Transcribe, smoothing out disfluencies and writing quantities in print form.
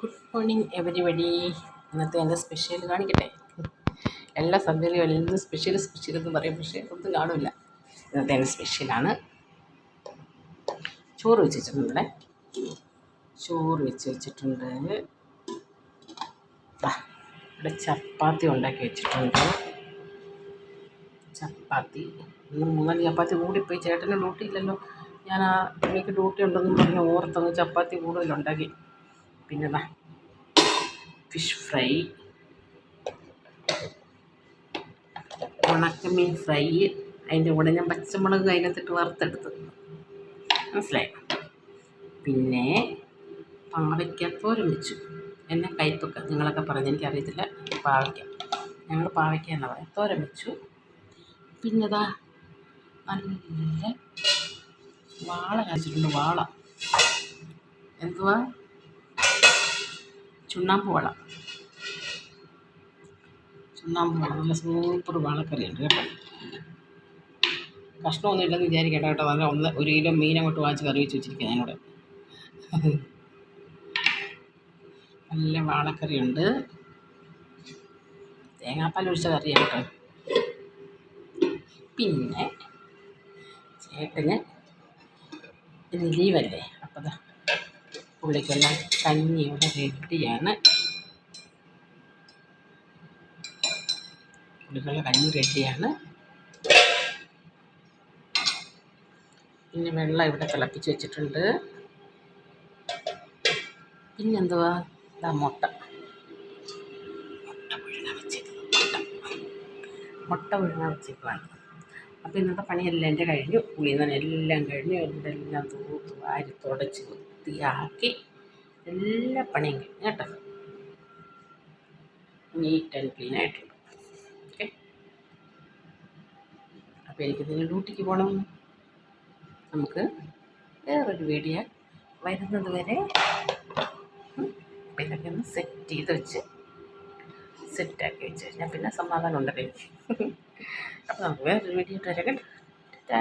Good morning everybody. ഇന്നത്തെ എൻ്റെ special കാണിക്കട്ടെ. എല്ലാ സദ്യയിലും എല്ലാം സ്പെഷ്യൽ എന്ന് പറയും, പക്ഷേ ഒന്നും കാണില്ല. ഇന്നത്തെ എൻ്റെ സ്പെഷ്യലാണ്. ചോറ് വെച്ചിട്ടുണ്ട്. ഇവിടെ ചപ്പാത്തി ഉണ്ടാക്കി വെച്ചിട്ടുണ്ട്. ചപ്പാത്തി 3-4 ചപ്പാത്തി കൂടിപ്പോയി. ചേട്ടന് ഡ്യൂട്ടി ഇല്ലല്ലോ, ഞാൻ എനിക്ക് ഡ്യൂട്ടി ഉണ്ടെന്നും പറഞ്ഞ് ഓർത്തൊന്ന് ചപ്പാത്തി കൂടുതലുണ്ടാക്കി. പിന്നെ ഫിഷ് ഫ്രൈ, ഉണക്കമീൻ ഫ്രൈ, അതിൻ്റെ കൂടെ ഞാൻ പച്ചമുളക് അതിനകത്തിട്ട് വറുത്തെടുത്ത്, മനസ്സിലായി. പിന്നെ പാവയ്ക്കത്തോരൻ വെച്ചു. എന്നെ കയ്പ്പൊക്കെ നിങ്ങളൊക്കെ പറഞ്ഞ് എനിക്കറിയത്തില്ല. ഞങ്ങൾ പാവയ്ക്ക എന്നാ പറയാം. തോരൻ വെച്ചു. പിന്നെ നല്ല വാള കാച്ചിട്ടുണ്ട്. വാള എന്തുവാ, ചുണ്ണാമ്പ് വാള. നല്ല സൂപ്പർ വാളക്കറിയുണ്ട് കേട്ടോ. കഷ്ണമൊന്നും ഇല്ലെന്ന് വിചാരിക്കേണ്ട കേട്ടോ. നല്ല 1 കിലോ മീൻ അങ്ങോട്ട് വാങ്ങിച്ച് കറി വെച്ച് വെച്ചിരിക്കുക ഞാനിവിടെ. നല്ല വാളക്കറിയുണ്ട്. തേങ്ങാപ്പാൽ ഒഴിച്ച കറിയാണ് കേട്ടോ. പിന്നെ ചേട്ടന് ഇന്ന് ലീവല്ലേ, അപ്പം പുള്ളിക്കുള്ള കഞ്ഞിയുടെ റെഡിയാണ്. പിന്നെ വെള്ളം ഇവിടെ തിളപ്പിച്ച് വെച്ചിട്ടുണ്ട്. പിന്നെന്തുവാ, മുട്ട പുഴുങ്ങാൻ വെച്ചേക്കുവാണ്. അപ്പോൾ ഇന്നത്തെ പണിയെല്ലാം എൻ്റെ കഴിഞ്ഞു. എല്ലാം കഴിഞ്ഞു. എല്ലാം തൂത്ത് വാരി തുടച്ച് വൃത്തിയാക്കി എല്ലാ പണിയും കഴിഞ്ഞു കേട്ടോ. നീറ്റ് ആൻഡ് ക്ലീൻ ആയിട്ടുണ്ട്. ഓക്കെ, അപ്പോൾ എനിക്കിതിന് ഡ്യൂട്ടിക്ക് പോകണം. നമുക്ക് വേറൊരു വീഡിയോ വരുന്നത് വരെ ഇതൊക്കെ ഒന്ന് സെറ്റാക്കി വെച്ച് കഴിഞ്ഞാൽ പിന്നെ സമാധാനം ഉണ്ടല്ലോ. അപ്പോൾ നമുക്ക് വേറൊരു വീഡിയോ ഇട്ട് വരാം. ടാ.